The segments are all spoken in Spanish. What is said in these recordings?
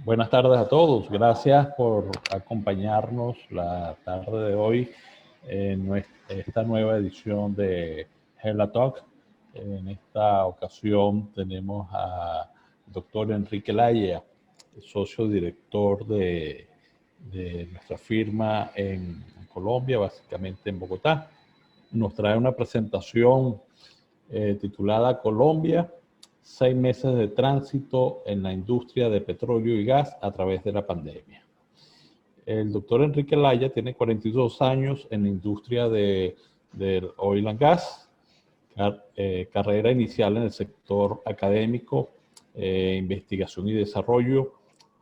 Buenas tardes a todos. Gracias por acompañarnos la tarde de hoy en esta nueva edición de Hella Talk. En esta ocasión tenemos al doctor Enrique Laya, socio director de nuestra firma en Colombia, básicamente en Bogotá. Nos trae una presentación titulada Colombia, 6 meses de tránsito en la industria de petróleo y gas a través de la pandemia. El doctor Enrique Laya tiene 42 años en la industria del oil and gas, carrera inicial en el sector académico, investigación y desarrollo,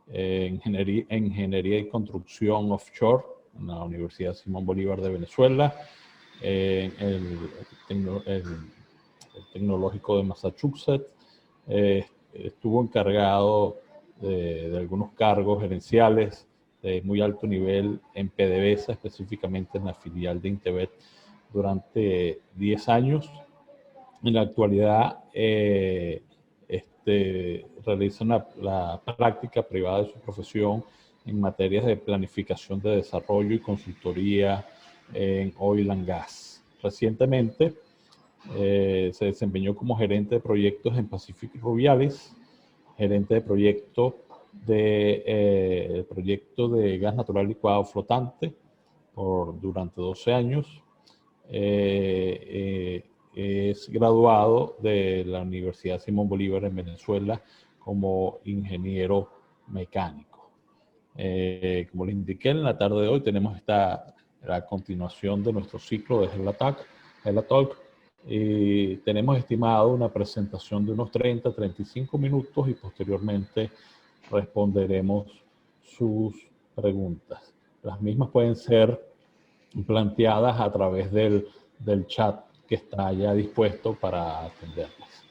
ingeniería y construcción offshore en la Universidad Simón Bolívar de Venezuela, el Tecnológico de Massachusetts. Estuvo encargado de algunos cargos gerenciales de muy alto nivel en PDVSA, específicamente en la filial de Intebet, durante 10 años. En la actualidad realiza la práctica privada de su profesión en materias de planificación de desarrollo y consultoría en oil and gas. Recientemente se desempeñó como gerente de proyectos en Pacific Rubiales, gerente de proyecto el proyecto de gas natural licuado flotante durante 12 años. Es graduado de la Universidad Simón Bolívar en Venezuela como ingeniero mecánico. Como les indiqué, en la tarde de hoy tenemos la continuación de nuestro ciclo de Hella Talk. Y tenemos estimado una presentación de unos 30-35 minutos y posteriormente responderemos sus preguntas. Las mismas pueden ser planteadas a través del chat que está ya dispuesto para atenderlas.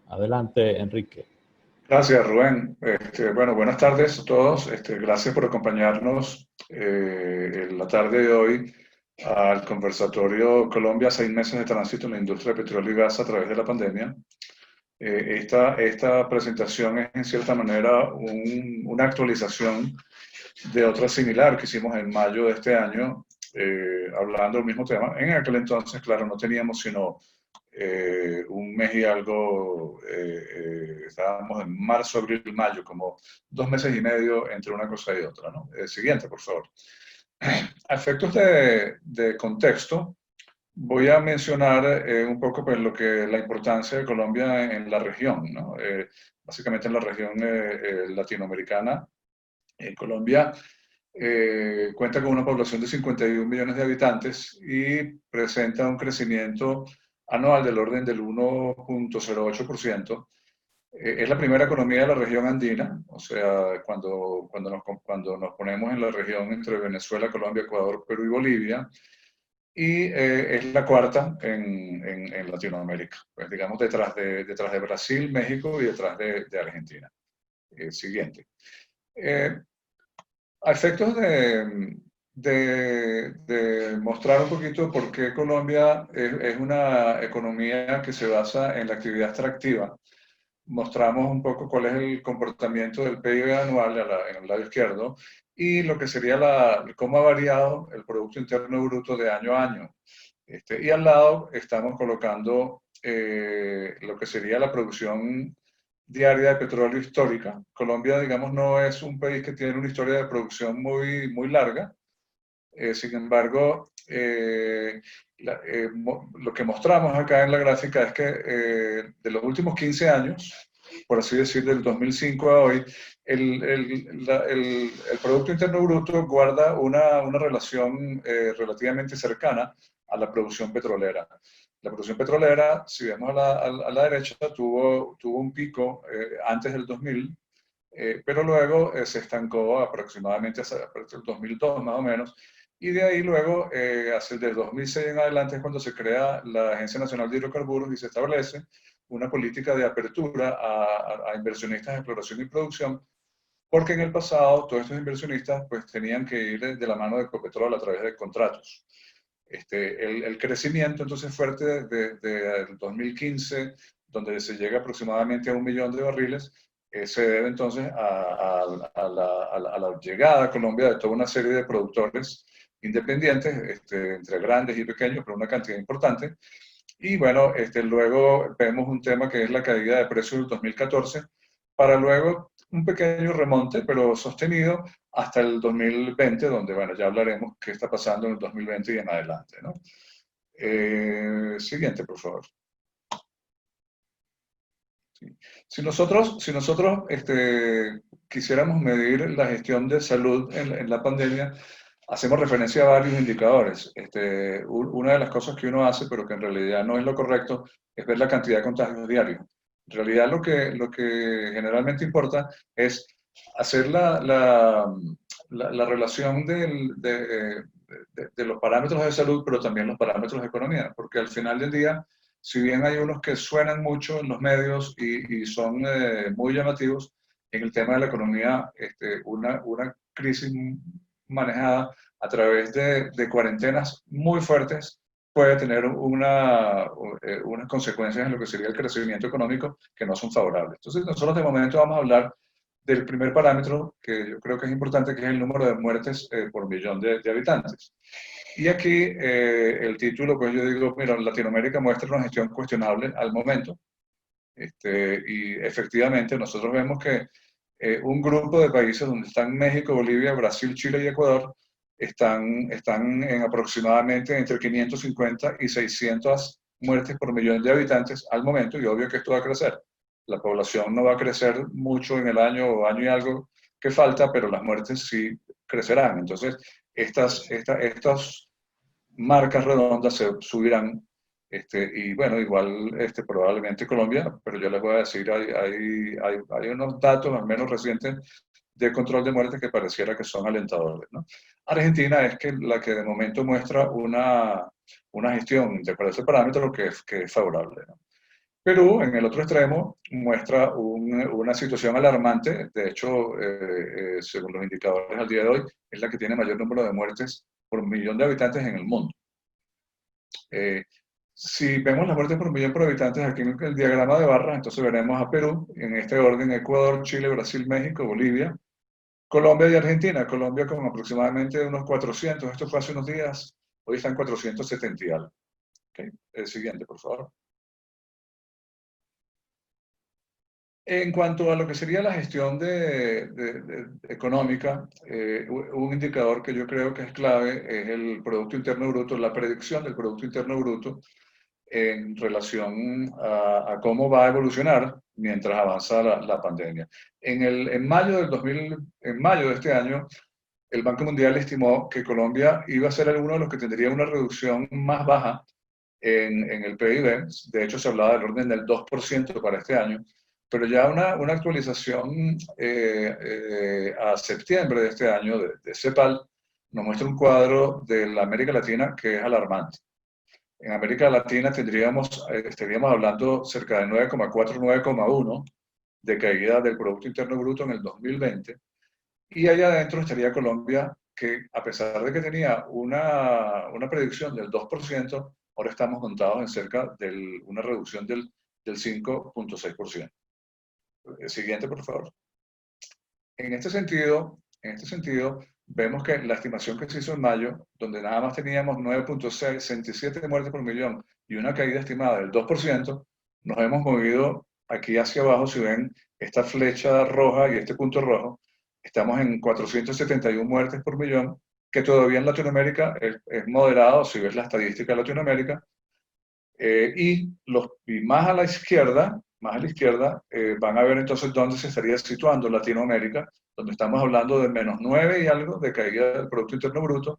Adelante, Enrique. Gracias, Rubén. Bueno, buenas tardes a todos. Gracias por acompañarnos en la tarde de hoy al conversatorio Colombia, 6 meses de tránsito en la industria de petróleo y gas a través de la pandemia. Esta presentación es en cierta manera una actualización de otra similar que hicimos en mayo de este año, hablando del mismo tema. En aquel entonces, claro, no teníamos sino un mes y algo, estábamos en marzo, abril, mayo, como 2 meses y medio entre una cosa y otra, ¿no? Siguiente, por favor. A efectos de contexto, voy a mencionar un poco pues, la importancia de Colombia en la región, ¿no? Básicamente en la región latinoamericana. Colombia cuenta con una población de 51 millones de habitantes y presenta un crecimiento anual del orden del 1.08%. Es la primera economía de la región andina, o sea, cuando nos ponemos en la región entre Venezuela, Colombia, Ecuador, Perú y Bolivia, y es la cuarta en Latinoamérica, pues digamos detrás de Brasil, México y detrás de Argentina. Siguiente. A efectos de mostrar un poquito por qué Colombia es una economía que se basa en la actividad extractiva, mostramos un poco cuál es el comportamiento del PIB anual en el lado izquierdo y lo que sería cómo ha variado el Producto Interno Bruto de año a año. Y al lado estamos colocando lo que sería la producción diaria de petróleo histórica. Colombia, digamos, no es un país que tiene una historia de producción muy larga. Sin embargo, lo que mostramos acá en la gráfica es que de los últimos 15 años, por así decir, del 2005 a hoy, el Producto Interno Bruto guarda una relación relativamente cercana a la producción petrolera. La producción petrolera, si vemos a la derecha, tuvo un pico antes del 2000, pero luego se estancó aproximadamente hasta el 2002 más o menos, y de ahí luego, hacia el 2006 en adelante es cuando se crea la Agencia Nacional de Hidrocarburos y se establece una política de apertura a inversionistas de exploración y producción, porque en el pasado todos estos inversionistas pues tenían que ir de la mano de Ecopetrol a través de contratos. El crecimiento entonces fuerte desde el 2015, donde se llega aproximadamente a 1 millón de barriles, se debe entonces a la llegada a Colombia de toda una serie de productores independientes, entre grandes y pequeños, pero una cantidad importante. Y bueno, luego vemos un tema que es la caída de precios del 2014, para luego un pequeño remonte, pero sostenido hasta el 2020, donde, bueno, ya hablaremos qué está pasando en el 2020 y en adelante, ¿no? Siguiente, por favor. Sí. Si nosotros quisiéramos medir la gestión de salud en la pandemia, hacemos referencia a varios indicadores. Una de las cosas que uno hace, pero que en realidad no es lo correcto, es ver la cantidad de contagios diarios. En realidad lo que generalmente importa es hacer la relación de los parámetros de salud, pero también los parámetros de economía, porque al final del día, si bien hay unos que suenan mucho en los medios y son muy llamativos, en el tema de la economía, una crisis manejada a través de cuarentenas muy fuertes puede tener unas consecuencias en lo que sería el crecimiento económico que no son favorables. Entonces, nosotros de momento vamos a hablar del primer parámetro que yo creo que es importante, que es el número de muertes por millón de habitantes. Y aquí el título, pues yo digo, mira, Latinoamérica muestra una gestión cuestionable al momento. Y efectivamente nosotros vemos que un grupo de países donde están México, Bolivia, Brasil, Chile y Ecuador están en aproximadamente entre 550 y 600 muertes por millón de habitantes al momento, y obvio que esto va a crecer. La población no va a crecer mucho en el año o año y algo que falta, pero las muertes sí crecerán. Entonces, estas marcas redondas se subirán. Y bueno, igual probablemente Colombia, pero yo les voy a decir, hay unos datos, al menos recientes, de control de muertes que pareciera que son alentadores, ¿no? Argentina es la que de momento muestra una gestión de acuerdo a ese parámetro que es favorable, ¿no? Perú, en el otro extremo, muestra una situación alarmante. De hecho, según los indicadores al día de hoy, es la que tiene mayor número de muertes por millón de habitantes en el mundo. Si vemos las muertes por millón por habitantes aquí en el diagrama de barras, entonces veremos a Perú, en este orden: Ecuador, Chile, Brasil, México, Bolivia, Colombia y Argentina. Colombia con aproximadamente unos 400, esto fue hace unos días, hoy están 470 y algo. Okay. El siguiente, por favor. En cuanto a lo que sería la gestión económica, un indicador que yo creo que es clave es el Producto Interno Bruto, la predicción del Producto Interno Bruto en relación a cómo va a evolucionar mientras avanza la pandemia. En mayo de este año, el Banco Mundial estimó que Colombia iba a ser uno de los que tendría una reducción más baja en el PIB. De hecho, se hablaba del orden del 2% para este año, pero ya una actualización a septiembre de este año de CEPAL nos muestra un cuadro de la América Latina que es alarmante. En América Latina estaríamos hablando cerca de 9,4, 9,1 de caída del Producto Interno Bruto en el 2020. Y allá adentro estaría Colombia, que a pesar de que tenía una predicción del 2%, ahora estamos montados en cerca de una reducción del 5,6%. Siguiente, por favor. En este sentido, vemos que la estimación que se hizo en mayo, donde nada más teníamos 9,67 muertes por millón y una caída estimada del 2%, nos hemos movido aquí hacia abajo. Si ven esta flecha roja y este punto rojo, estamos en 471 muertes por millón, que todavía en Latinoamérica es moderado, si ves la estadística de Latinoamérica. Y más a la izquierda, van a ver entonces dónde se estaría situando Latinoamérica, donde estamos hablando de menos 9 y algo de caída del Producto Interno Bruto,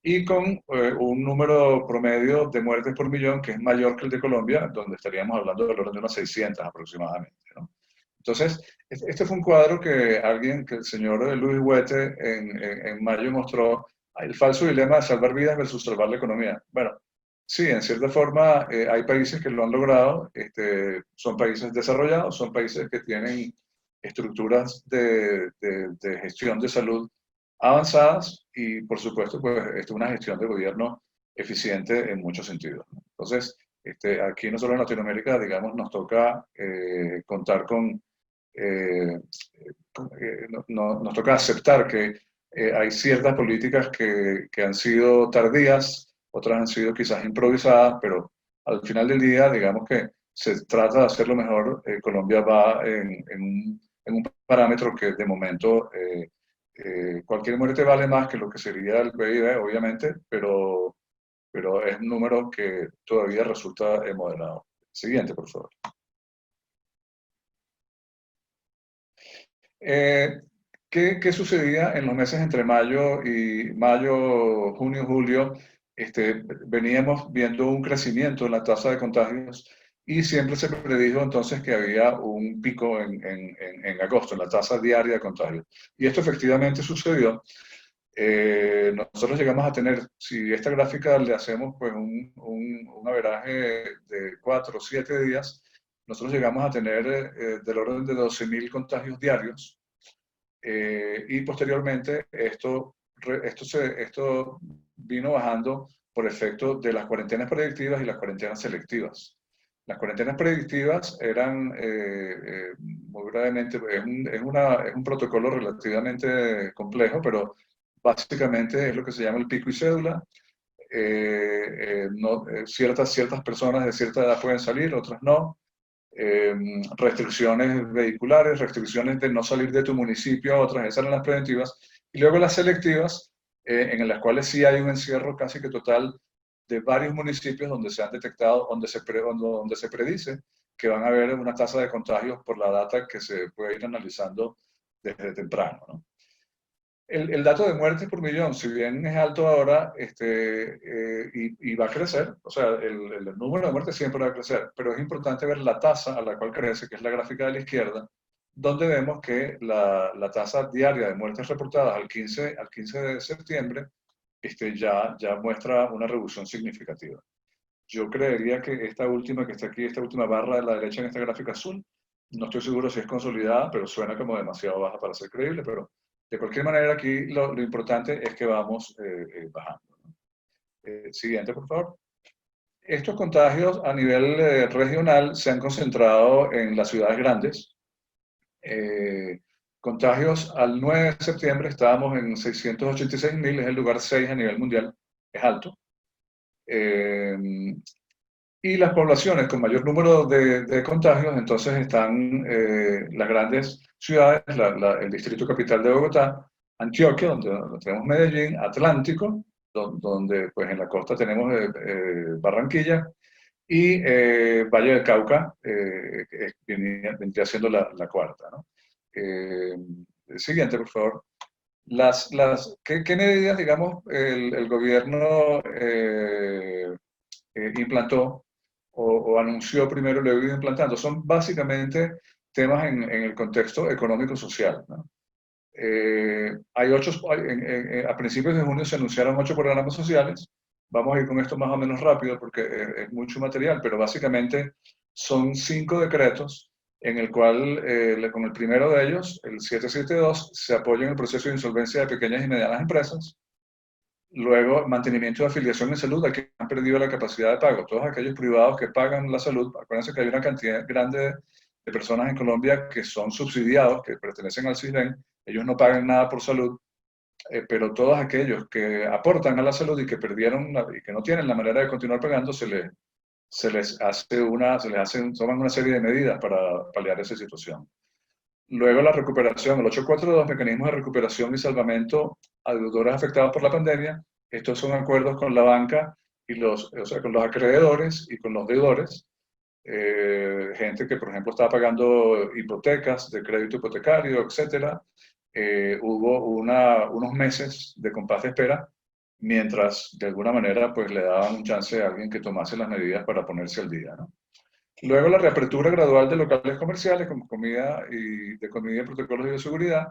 y con un número promedio de muertes por millón que es mayor que el de Colombia, donde estaríamos hablando del orden de unas 600 aproximadamente, ¿no? Entonces, este fue un cuadro que el señor Luis Huete en mayo mostró: el falso dilema de salvar vidas versus salvar la economía. Bueno, sí, en cierta forma hay países que lo han logrado, son países desarrollados, son países que tienen estructuras de gestión de salud avanzadas y, por supuesto, pues una gestión de gobierno eficiente en muchos sentidos, ¿no? Entonces, aquí nosotros en Latinoamérica, digamos, nos toca contar con nos toca aceptar que hay ciertas políticas que han sido tardías, otras han sido quizás improvisadas, pero al final del día, digamos que se trata de hacerlo mejor. Colombia va en un parámetro que de momento cualquier muerte vale más que lo que sería el PIB, obviamente, pero es un número que todavía resulta moderado. Siguiente, por favor. ¿Qué sucedía en los meses entre mayo, junio, julio? Veníamos viendo un crecimiento en la tasa de contagios y siempre se predijo entonces que había un pico en agosto, en la tasa diaria de contagios. Y esto efectivamente sucedió. Nosotros llegamos a tener, si esta gráfica le hacemos pues un averaje de 4 o 7 días, nosotros llegamos a tener del orden de 12.000 contagios diarios, y posteriormente esto vino bajando por efecto de las cuarentenas predictivas y las cuarentenas selectivas. Las cuarentenas predictivas eran, muy brevemente, es un protocolo relativamente complejo, pero básicamente es lo que se llama el pico y cédula. Ciertas personas de cierta edad pueden salir, otras no. Restricciones vehiculares, restricciones de no salir de tu municipio a otras, esas eran las preventivas. Y luego las selectivas, en las cuales sí hay un encierro casi que total de varios municipios donde se han detectado, donde se predice que van a haber una tasa de contagios por la data que se puede ir analizando desde temprano, ¿no? El dato de muertes por millón, si bien es alto ahora, y va a crecer, o sea, el número de muertes siempre va a crecer, pero es importante ver la tasa a la cual crece, que es la gráfica de la izquierda, donde vemos que la tasa diaria de muertes reportadas al 15 de septiembre ya muestra una reducción significativa. Yo creería que esta última que está aquí, esta última barra de la derecha en esta gráfica azul, no estoy seguro si es consolidada, pero suena como demasiado baja para ser creíble, pero de cualquier manera aquí lo importante es que vamos bajando, ¿no? Siguiente, por favor. Estos contagios a nivel regional se han concentrado en las ciudades grandes. Contagios al 9 de septiembre estábamos en 686.000, es el lugar 6 a nivel mundial, es alto. Y las poblaciones con mayor número de contagios, entonces están las grandes ciudades, el distrito capital de Bogotá, Antioquia, donde tenemos Medellín, Atlántico, donde pues en la costa tenemos Barranquilla, y Valle del Cauca, que vendría siendo la cuarta, ¿no? Siguiente, por favor. ¿Qué medidas, digamos, el gobierno implantó o anunció primero y luego ido implantando? Son básicamente temas en el contexto económico-social, ¿no? A principios de junio se anunciaron 8 programas sociales. Vamos a ir con esto más o menos rápido porque es mucho material, pero básicamente son 5 decretos en el cual, con el primero de ellos, el 772, se apoya en el proceso de insolvencia de pequeñas y medianas empresas. Luego, mantenimiento de afiliación en salud a quienes han perdido la capacidad de pago. Todos aquellos privados que pagan la salud, acuérdense que hay una cantidad grande de personas en Colombia que son subsidiados, que pertenecen al CISBEN, ellos no pagan nada por salud, pero todos aquellos que aportan a la salud y que perdieron y que no tienen la manera de continuar pagando, se les toman una serie de medidas para paliar esa situación. Luego la recuperación, el 842, mecanismos de recuperación y salvamento a deudores afectados por la pandemia. Estos son acuerdos con la banca y o sea, con los acreedores y con los deudores. Gente que, por ejemplo, estaba pagando hipotecas de crédito hipotecario, etc. Hubo unos meses de compás de espera, mientras de alguna manera pues le daban un chance a alguien que tomase las medidas para ponerse al día, ¿no? Luego la reapertura gradual de locales comerciales con comida y protocolos de bioseguridad.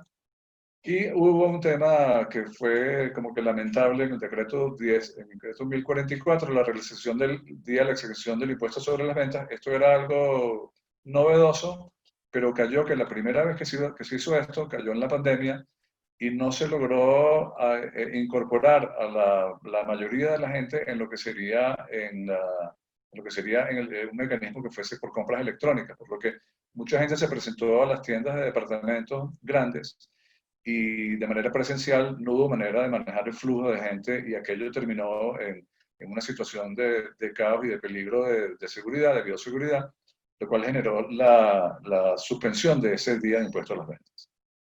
Y hubo un tema que fue como que lamentable en el decreto 1044, la realización del día de la exención del impuesto sobre las ventas. Esto era algo novedoso, pero cayó que la primera vez que se hizo esto, cayó en la pandemia y no se logró incorporar a la mayoría de la gente en lo que sería un mecanismo que fuese por compras electrónicas, por lo que mucha gente se presentó a las tiendas de departamentos grandes y de manera presencial no hubo manera de manejar el flujo de gente y aquello terminó en una situación de caos y de peligro de seguridad, de bioseguridad, lo cual generó la suspensión de ese día de impuesto a las ventas.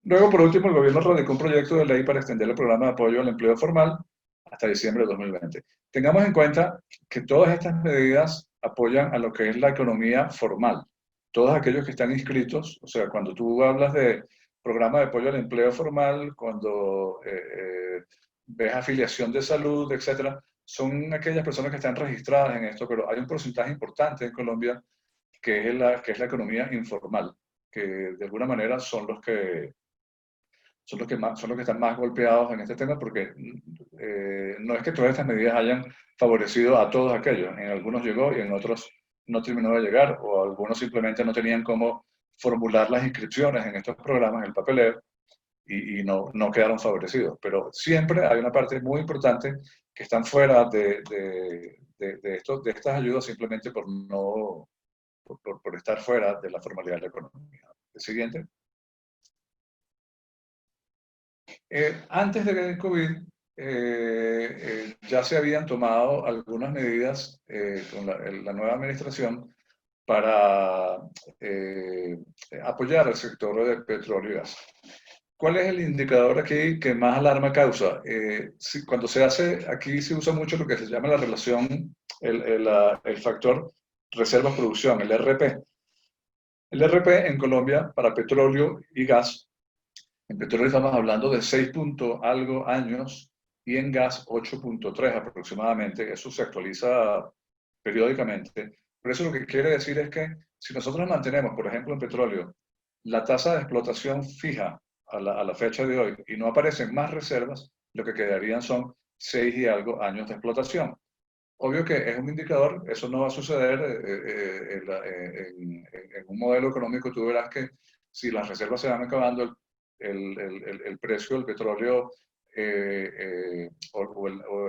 Luego, por último, el gobierno radicó un proyecto de ley para extender el programa de apoyo al empleo formal hasta diciembre de 2020. Tengamos en cuenta que todas estas medidas apoyan a lo que es la economía formal. Todos aquellos que están inscritos, o sea, cuando tú hablas de programa de apoyo al empleo formal, cuando ves afiliación de salud, etcétera, son aquellas personas que están registradas en esto, pero hay un porcentaje importante en Colombia que es la economía informal, que de alguna manera son los que están más golpeados en este tema porque no es que todas estas medidas hayan favorecido a todos aquellos. En algunos llegó y en otros no terminó de llegar o algunos simplemente no tenían cómo formular las inscripciones en estos programas, en el papeleo, y no quedaron favorecidos. Pero siempre hay una parte muy importante que están fuera de estas ayudas simplemente por estar fuera de la formalidad de la economía. El siguiente. Antes del COVID, ya se habían tomado algunas medidas con la nueva administración para apoyar al sector de petróleo y gas. ¿Cuál es el indicador aquí que más alarma causa? Cuando se hace, aquí se usa mucho lo que se llama la relación, el factor reserva-producción, el RP. El RP en Colombia para petróleo y gas, en petróleo estamos hablando de 6 punto algo años y en gas 8.3 aproximadamente. Eso se actualiza periódicamente. Pero eso lo que quiere decir es que si nosotros mantenemos, por ejemplo, en petróleo, la tasa de explotación fija a la fecha de hoy y no aparecen más reservas, lo que quedarían son 6 y algo años de explotación. Obvio que es un indicador, eso no va a suceder en un modelo económico. Tú verás que si las reservas se van acabando, el precio del petróleo o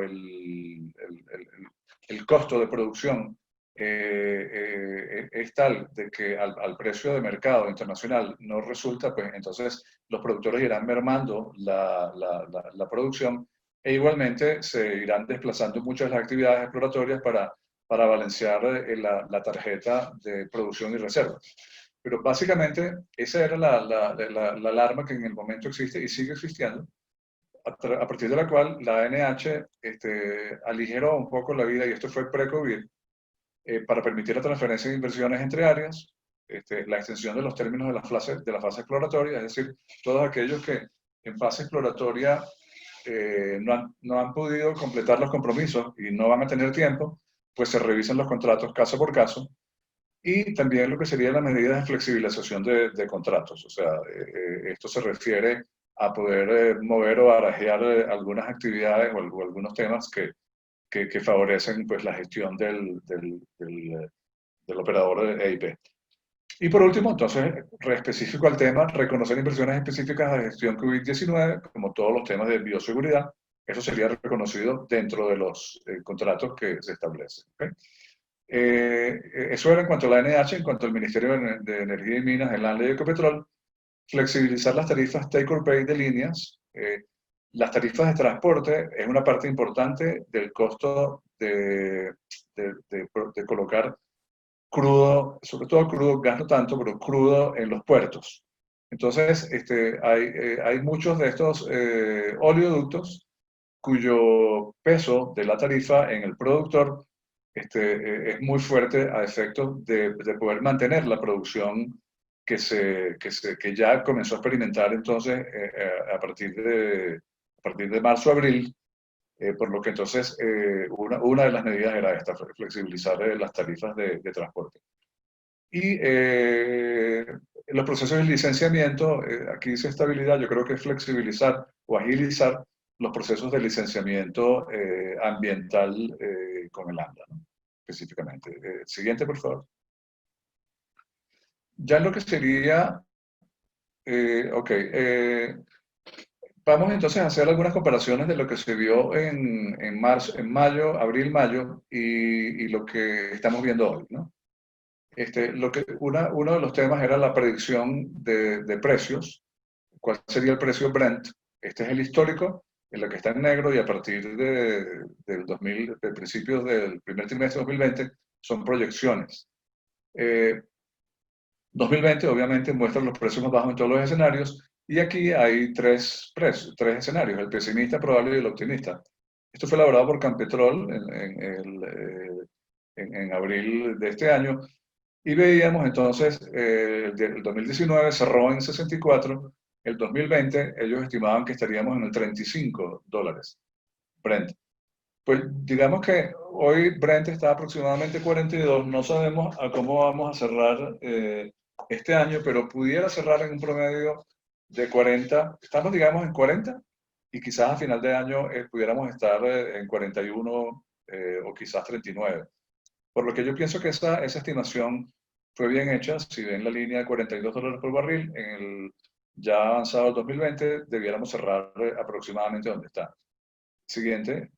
el costo de producción es tal de que al precio de mercado internacional no resulta, pues entonces los productores irán mermando la producción e igualmente se irán desplazando muchas de las actividades exploratorias para balancear la tarjeta de producción y reserva. Pero básicamente esa era la alarma que en el momento existe y sigue existiendo, a partir de la cual la ANH aligeró un poco la vida, y esto fue pre-COVID, para permitir la transferencia de inversiones entre áreas, la extensión de los términos de la fase exploratoria, es decir, todos aquellos que en fase exploratoria no han podido completar los compromisos y no van a tener tiempo, pues se revisan los contratos caso por caso. Y también lo que sería la medida de flexibilización de contratos. O sea, esto se refiere a poder mover o barajear algunas actividades o algunos temas que favorecen pues, la gestión del operador de EIP. Y por último, entonces, específico al tema, reconocer inversiones específicas de gestión COVID-19, como todos los temas de bioseguridad, eso sería reconocido dentro de los contratos que se establecen. ¿Okay? Eso era en cuanto a la ANH, en cuanto al Ministerio de Energía y Minas, el ANLE y Ecopetrol, flexibilizar las tarifas take or pay de líneas. Las tarifas de transporte es una parte importante del costo de colocar crudo, sobre todo crudo, gas no tanto, pero crudo en los puertos. Entonces, hay muchos de estos oleoductos cuyo peso de la tarifa en el productor es muy fuerte a efectos de poder mantener la producción que ya comenzó a experimentar entonces a partir de marzo-abril, por lo que entonces una de las medidas era esta, flexibilizar las tarifas de transporte. Y los procesos de licenciamiento, aquí dice estabilidad, yo creo que es flexibilizar o agilizar los procesos de licenciamiento ambiental con el ANDA, ¿no? Específicamente. Siguiente, por favor. Ya en lo que sería, vamos entonces a hacer algunas comparaciones de lo que se vio en marzo, en mayo, abril, mayo, y lo que estamos viendo hoy, ¿no? Uno de los temas era la predicción de precios. ¿Cuál sería el precio Brent? Este es el histórico, en lo que está en negro, y a partir de principios del primer trimestre de 2020 son proyecciones. 2020 obviamente muestra los precios más bajos en todos los escenarios, y aquí hay tres escenarios: el pesimista, probable y el optimista. Esto fue elaborado por Campetrol en abril de este año, y veíamos entonces, el 2019 cerró en 64, el 2020 ellos estimaban que estaríamos en el $35 Brent. Pues digamos que hoy Brent está aproximadamente 42, no sabemos a cómo vamos a cerrar este año, pero pudiera cerrar en un promedio de 40, estamos digamos en 40, y quizás a final de año pudiéramos estar en 41 o quizás 39. Por lo que yo pienso que esa estimación fue bien hecha. Si ven la línea de $42 por barril, en el ya avanzado el 2020 debiéramos cerrar aproximadamente donde está. Siguiente.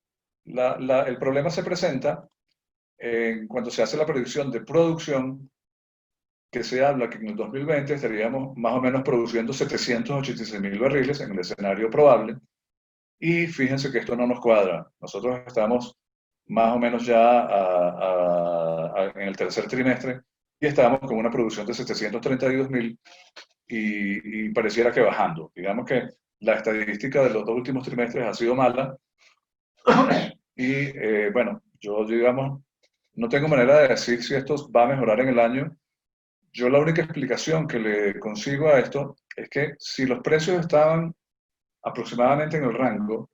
El problema se presenta cuando se hace la predicción de producción, que se habla que en el 2020 estaríamos más o menos produciendo 786.000 barriles en el escenario probable, y fíjense que esto no nos cuadra. Nosotros estamos más o menos ya en el tercer trimestre y estábamos con una producción de 732.000, y pareciera que bajando. Digamos que la estadística de los dos últimos trimestres ha sido mala, y bueno, yo digamos, no tengo manera de decir si esto va a mejorar en el año. Yo la única explicación que le consigo a esto es que si los precios estaban aproximadamente en el rango,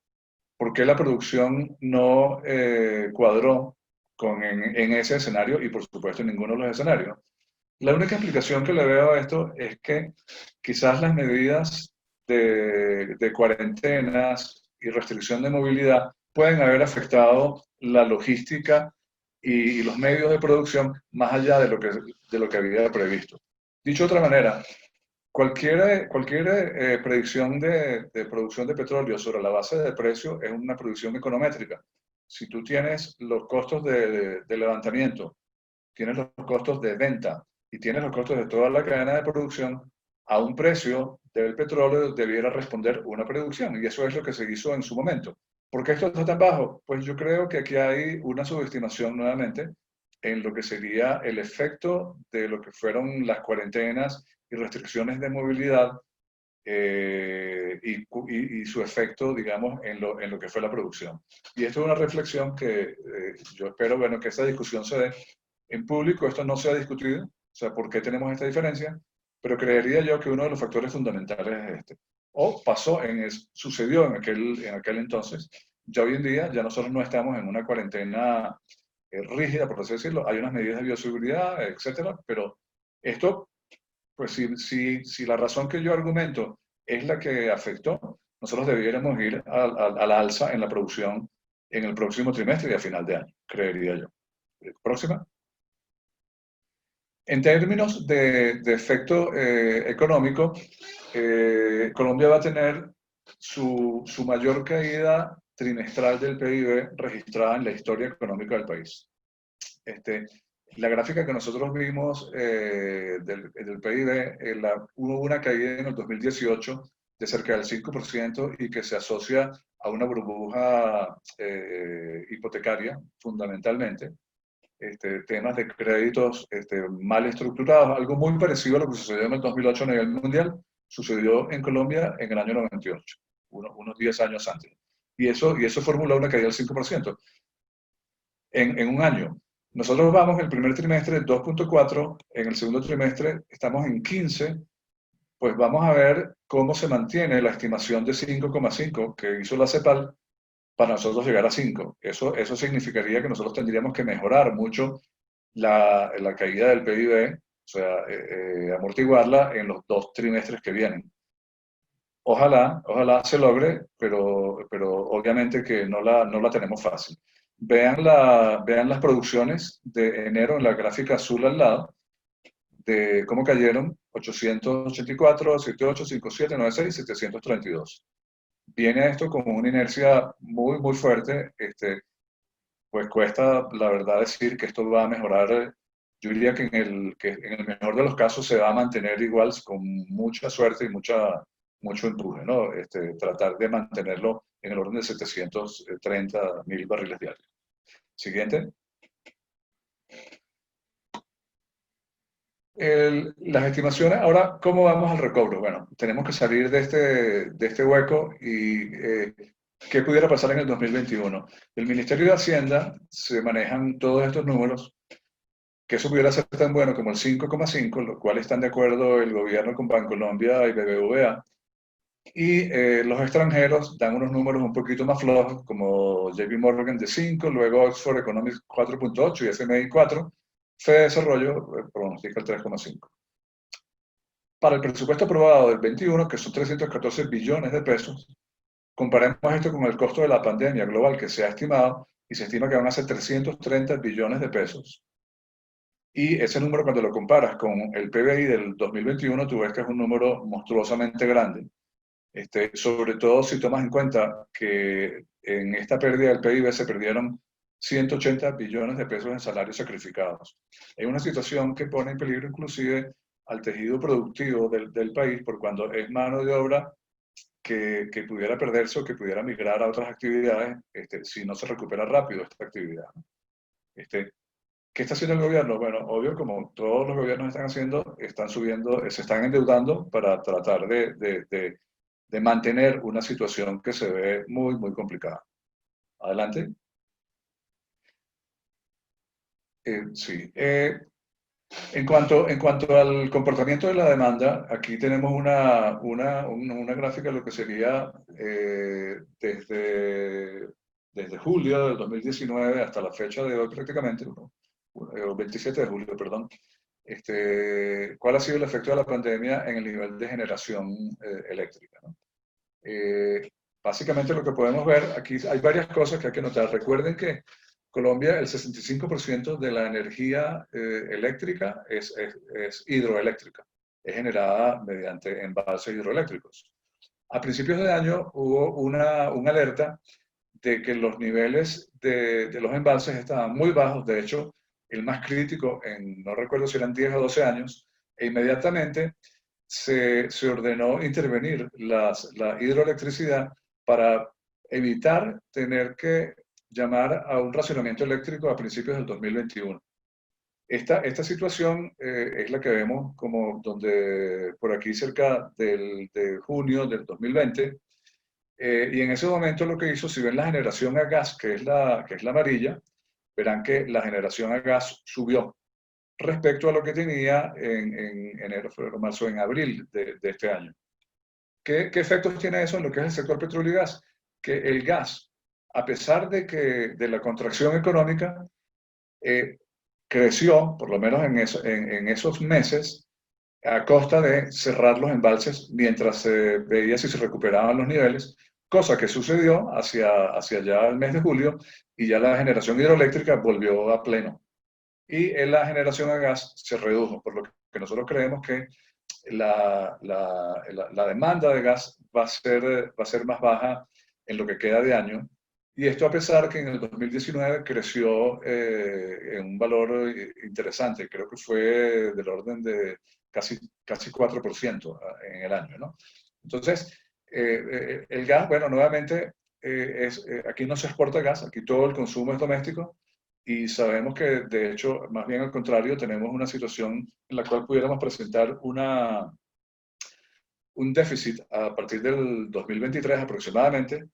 ¿por qué la producción no cuadró en ese escenario y por supuesto en ninguno de los escenarios? La única explicación que le veo a esto es que quizás las medidas de cuarentenas y restricción de movilidad pueden haber afectado la logística y los medios de producción más allá de lo que había previsto. Dicho de otra manera, cualquier predicción de producción de petróleo sobre la base de precio es una predicción econométrica. Si tú tienes los costos de levantamiento, tienes los costos de venta y tienes los costos de toda la cadena de producción, a un precio del petróleo debiera responder una producción, y eso es lo que se hizo en su momento. ¿Por qué esto está tan bajo? Pues yo creo que aquí hay una subestimación nuevamente en lo que sería el efecto de lo que fueron las cuarentenas y restricciones de movilidad, y su efecto, digamos, en lo que fue la producción. Y esto es una reflexión que yo espero, bueno, que esta discusión se dé en público. Esto no se ha discutido, o sea, ¿por qué tenemos esta diferencia? Pero creería yo que uno de los factores fundamentales es este. O sucedió en aquel entonces. Ya hoy en día, ya nosotros no estamos en una cuarentena rígida, por así decirlo. Hay unas medidas de bioseguridad, etcétera, pero esto, pues si la razón que yo argumento es la que afectó, nosotros debiéramos ir a la alza en la producción en el próximo trimestre y a final de año, creería yo. Próxima. En términos de efecto económico, Colombia va a tener su mayor caída trimestral del PIB registrada en la historia económica del país. La gráfica que nosotros vimos del PIB, hubo una caída en el 2018 de cerca del 5%, y que se asocia a una burbuja hipotecaria, fundamentalmente. Temas de créditos mal estructurados, algo muy parecido a lo que sucedió en el 2008 a nivel mundial, sucedió en Colombia en el año 98, unos 10 años antes. Y eso formuló una caída del 5% en un año. Nosotros vamos el primer trimestre 2.4, en el segundo trimestre estamos en 15, pues vamos a ver cómo se mantiene la estimación de 5,5 que hizo la CEPAL para nosotros llegar a 5. Eso significaría que nosotros tendríamos que mejorar mucho la caída del PIB, o sea, amortiguarla en los 2 trimestres que vienen. Ojalá se logre, pero obviamente que no la tenemos fácil. Vean las producciones de enero en la gráfica azul al lado, de cómo cayeron: 884, 78, 57, 96, 732. Viene esto como una inercia muy, muy fuerte. Pues cuesta, la verdad, decir que esto va a mejorar. yo diría que en el mejor de los casos se va a mantener igual con mucha suerte y mucho empuje, ¿no? Tratar de mantenerlo en el orden de 730.000 barriles diarios. Siguiente. Las estimaciones, ahora, ¿cómo vamos al recobro? Bueno, tenemos que salir de este hueco y ¿qué pudiera pasar en el 2021? El Ministerio de Hacienda se manejan todos estos números, que eso pudiera ser tan bueno como el 5,5, lo cual están de acuerdo el gobierno con Bancolombia y BBVA, y los extranjeros dan unos números un poquito más flojos, como JP Morgan de 5, luego Oxford Economics 4,8 y FMI 4, Fede Desarrollo pronostica el 3,5. Para el presupuesto aprobado del 21, que son 314 billones de pesos, comparemos esto con el costo de la pandemia global que se ha estimado, y se estima que van a ser 330 billones de pesos. Y ese número, cuando lo comparas con el PBI del 2021, tú ves que es un número monstruosamente grande. Sobre todo si tomas en cuenta que en esta pérdida del PIB se perdieron 180 billones de pesos en salarios sacrificados. Es una situación que pone en peligro inclusive al tejido productivo del país, por cuando es mano de obra que pudiera perderse o que pudiera migrar a otras actividades si no se recupera rápido esta actividad. ¿Qué está haciendo el gobierno? Bueno, obvio, como todos los gobiernos están haciendo, están subiendo, se están endeudando para tratar de mantener una situación que se ve muy, muy complicada. Adelante. Sí. En cuanto al comportamiento de la demanda, aquí tenemos una gráfica de lo que sería desde julio del 2019 hasta la fecha de hoy prácticamente, 27 de julio, perdón. ¿Cuál ha sido el efecto de la pandemia en el nivel de generación eléctrica, ¿no? Básicamente lo que podemos ver, aquí hay varias cosas que hay que notar. Recuerden que Colombia, el 65% de la energía eléctrica es hidroeléctrica, es generada mediante embalses hidroeléctricos. A principios de año hubo una alerta de que los niveles de los embalses estaban muy bajos, de hecho, el más crítico no recuerdo si eran 10 o 12 años, e inmediatamente se ordenó intervenir la hidroelectricidad para evitar tener que llamar a un racionamiento eléctrico a principios del 2021. Esta situación es la que vemos como por aquí cerca de junio del 2020, y en ese momento lo que hizo, si ven la generación a gas, que es la amarilla, verán que la generación a gas subió respecto a lo que tenía en enero, febrero, marzo, en abril de este año. ¿Qué efectos tiene eso en lo que es el sector petróleo y gas? Que el gas, a pesar de la contracción económica, creció, por lo menos en esos meses, a costa de cerrar los embalses mientras se veía si se recuperaban los niveles, cosa que sucedió hacia ya el mes de julio, y ya la generación hidroeléctrica volvió a pleno. Y en la generación a gas se redujo, por lo que nosotros creemos que la demanda de gas va a ser más baja en lo que queda de año. Y esto a pesar que en el 2019 creció en un valor interesante, creo que fue del orden de casi 4% en el año, ¿no? Entonces, el gas, bueno, nuevamente, aquí no se exporta gas, aquí todo el consumo es doméstico, y sabemos que, de hecho, más bien al contrario, tenemos una situación en la cual pudiéramos presentar un déficit a partir del 2023 aproximadamente,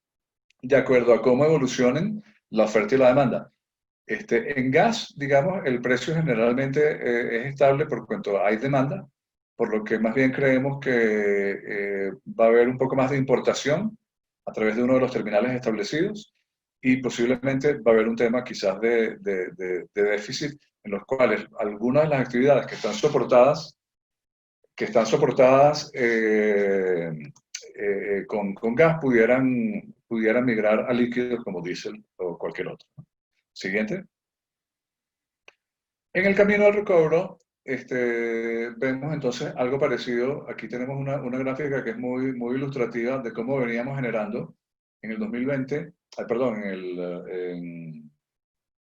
de acuerdo a cómo evolucionen la oferta y la demanda. En gas, digamos, el precio generalmente es estable por cuanto hay demanda, por lo que más bien creemos que va a haber un poco más de importación a través de uno de los terminales establecidos, y posiblemente va a haber un tema quizás de déficit en los cuales algunas de las actividades que están soportadas con gas pudieran migrar a líquidos como diésel o cualquier otro. Siguiente. En el camino al recobro, vemos entonces algo parecido. Aquí tenemos una gráfica que es muy, muy ilustrativa de cómo veníamos generando en el 2020, perdón, en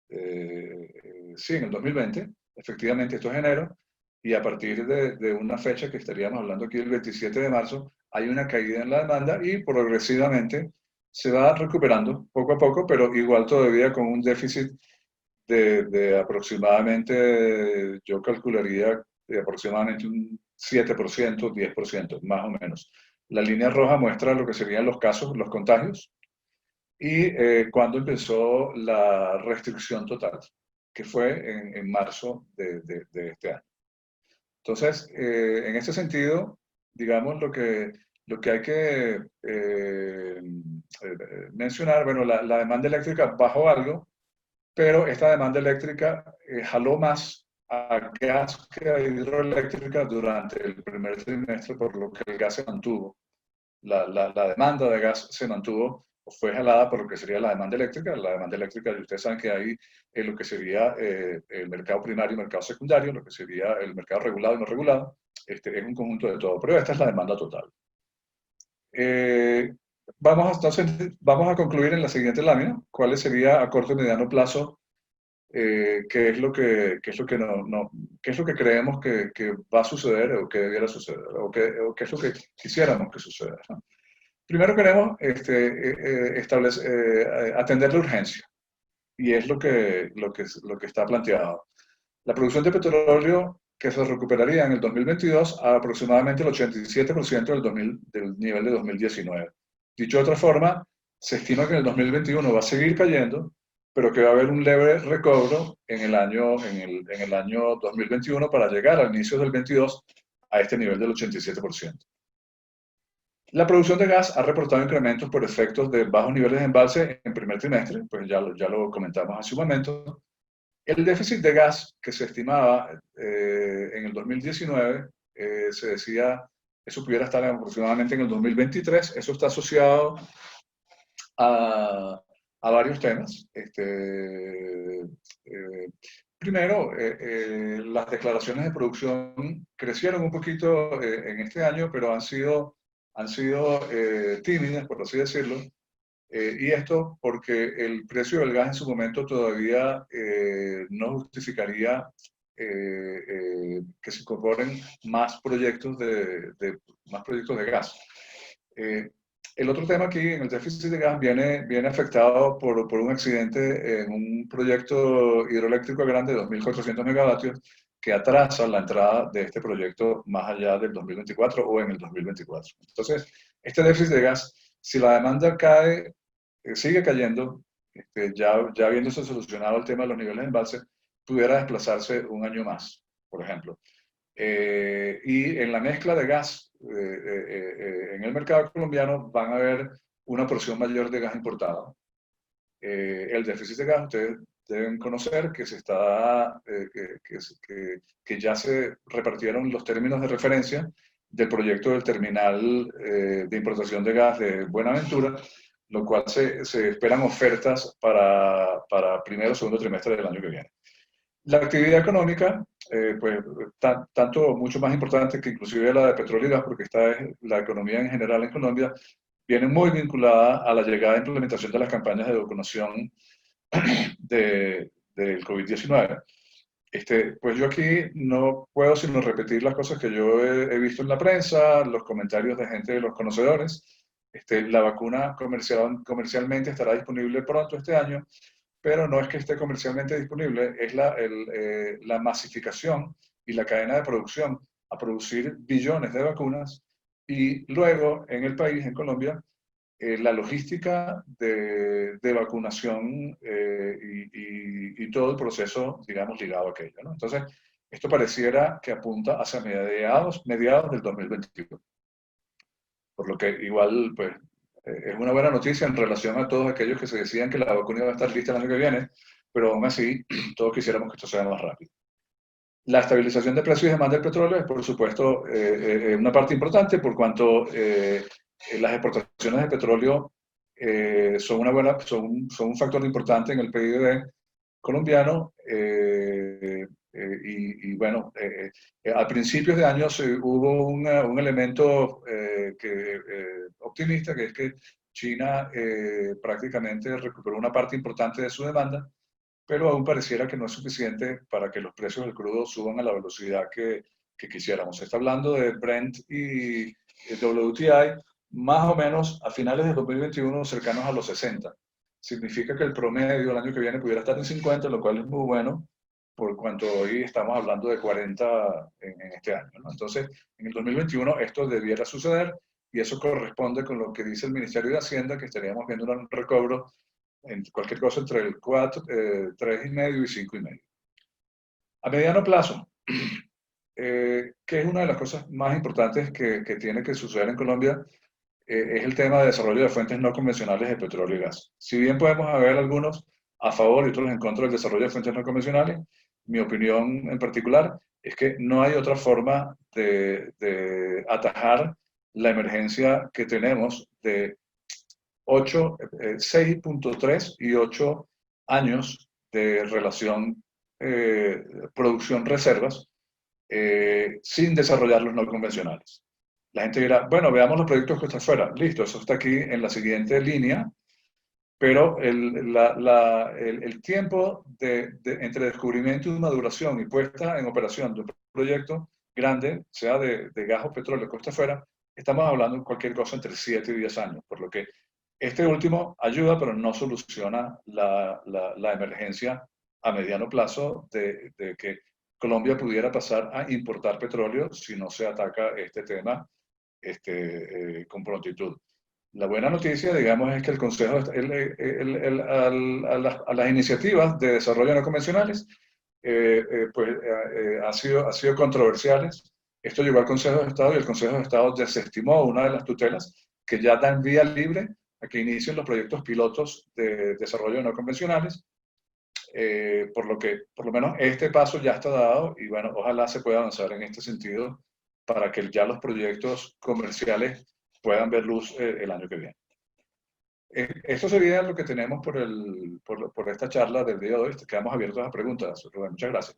el 2020, efectivamente esto es enero, y a partir de una fecha que estaríamos hablando aquí el 27 de marzo, hay una caída en la demanda y progresivamente se va recuperando poco a poco, pero igual todavía con un déficit de aproximadamente, yo calcularía de aproximadamente un 7%, 10%, más o menos. La línea roja muestra lo que serían los casos, los contagios, y cuando empezó la restricción total, que fue en marzo de este año. Entonces, en ese sentido, digamos, lo que hay que mencionar, bueno, la demanda eléctrica bajó algo, pero esta demanda eléctrica jaló más a gas que a hidroeléctrica durante el primer trimestre, por lo que el gas se mantuvo. La demanda de gas se mantuvo o fue jalada por lo que sería la demanda eléctrica. La demanda eléctrica, ustedes saben que hay lo que sería el mercado primario y el mercado secundario, lo que sería el mercado regulado y no regulado. Es un conjunto de todo, pero esta es la demanda total. Vamos a concluir en la siguiente lámina, cuáles sería a corto y mediano plazo, qué es lo que qué es lo que creemos que va a suceder o que debiera suceder, o qué es lo que quisiéramos que suceda, ¿no? Primero queremos atender la urgencia, y es lo que está planteado. La producción de petróleo que se recuperaría en el 2022 a aproximadamente el 87% del nivel de 2019. Dicho de otra forma, se estima que en el 2021 va a seguir cayendo, pero que va a haber un leve recobro en el año 2021 para llegar al inicio del 22 a este nivel del 87%. La producción de gas ha reportado incrementos por efectos de bajos niveles de embalse en primer trimestre, pues ya lo comentamos hace un momento. El déficit de gas que se estimaba en el 2019, se decía, eso pudiera estar aproximadamente en el 2023. Eso está asociado a varios temas. Primero, las declaraciones de producción crecieron un poquito en este año, pero han sido tímidas, por así decirlo. Y esto porque el precio del gas en su momento todavía no justificaría que se incorporen más proyectos más proyectos de gas. El otro tema aquí en el déficit de gas viene afectado por un accidente en un proyecto hidroeléctrico grande de 2.400 megavatios que atrasa la entrada de este proyecto más allá del 2024 o en el 2024. Entonces, este déficit de gas, si la demanda cae, sigue cayendo, ya habiéndose solucionado el tema de los niveles de embalse, pudiera desplazarse un año más, por ejemplo. Y en la mezcla de gas en el mercado colombiano van a haber una porción mayor de gas importado. El déficit de gas, ustedes deben conocer que que ya se repartieron los términos de referencia del proyecto del terminal de importación de gas de Buenaventura, lo cual se esperan ofertas para primero o segundo trimestre del año que viene. La actividad económica, pues tanto mucho más importante que inclusive la de petróleo y gas, porque esta es la economía en general en Colombia, viene muy vinculada a la llegada e implementación de las campañas de vacunación del COVID-19. Pues yo aquí no puedo sino repetir las cosas que yo he visto en la prensa, los comentarios de gente de los conocedores. La vacuna comercialmente estará disponible pronto este año, pero no es que esté comercialmente disponible, es la masificación y la cadena de producción a producir billones de vacunas, y luego en el país, en Colombia, la logística de vacunación y todo el proceso, digamos, ligado a aquello, ¿no? Entonces, esto pareciera que apunta hacia mediados del 2021. Por lo que igual, pues, es una buena noticia en relación a todos aquellos que se decían que la vacuna iba a estar lista el año que viene, pero aún así, todos quisiéramos que esto sea más rápido. La estabilización de precios y demanda del petróleo es, por supuesto, una parte importante, por cuanto las exportaciones de petróleo son un factor importante en el PIB colombiano. Y bueno, a principios de año hubo un elemento optimista, que es que China prácticamente recuperó una parte importante de su demanda, pero aún pareciera que no es suficiente para que los precios del crudo suban a la velocidad que quisiéramos. Se está hablando de Brent y WTI más o menos a finales de 2021 cercanos a los 60. Significa que el promedio el año que viene pudiera estar en 50, lo cual es muy bueno, por cuanto hoy estamos hablando de 40 en este año, ¿no? Entonces, en el 2021 esto debiera suceder y eso corresponde con lo que dice el Ministerio de Hacienda, que estaríamos viendo un recobro en cualquier cosa entre el 4, 3,5 y 5,5. A mediano plazo, que es una de las cosas más importantes que tiene que suceder en Colombia, es el tema de desarrollo de fuentes no convencionales de petróleo y gas. Si bien podemos haber algunos a favor y otros en contra del desarrollo de fuentes no convencionales, mi opinión en particular es que no hay otra forma de atajar la emergencia que tenemos de 6,3 y 8 años de relación producción-reservas sin desarrollar los no convencionales. La gente dirá, bueno, veamos los proyectos que están fuera. Listo, eso está aquí en la siguiente línea, pero el tiempo entre descubrimiento y maduración y puesta en operación de un proyecto grande, sea de gas o petróleo que está fuera, estamos hablando de cualquier cosa entre 7 y 10 años, por lo que este último ayuda, pero no soluciona la emergencia a mediano plazo de que Colombia pudiera pasar a importar petróleo si no se ataca este tema con prontitud. La buena noticia, digamos, es que el Consejo, a las iniciativas de desarrollo no convencionales, han sido controversiales. Esto llegó al Consejo de Estado y el Consejo de Estado desestimó una de las tutelas que ya dan vía libre a que inicien los proyectos pilotos de desarrollo no convencionales, por lo que por lo menos este paso ya está dado y bueno, ojalá se pueda avanzar en este sentido para que ya los proyectos comerciales puedan ver luz el año que viene. Esto sería lo que tenemos por esta charla del día de hoy. Quedamos abiertos a preguntas, Rubén. Muchas gracias.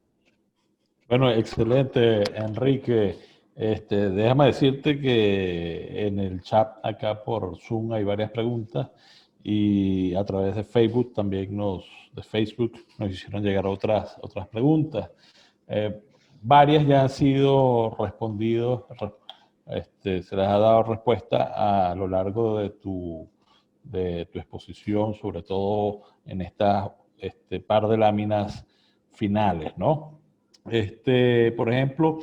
Bueno, excelente, Enrique. Déjame decirte que en el chat acá por Zoom hay varias preguntas y a través de Facebook también nos hicieron llegar otras preguntas. Varias ya han sido respondidas, se les ha dado respuesta a lo largo de tu exposición, sobre todo en estas par de láminas finales, ¿no? Por ejemplo,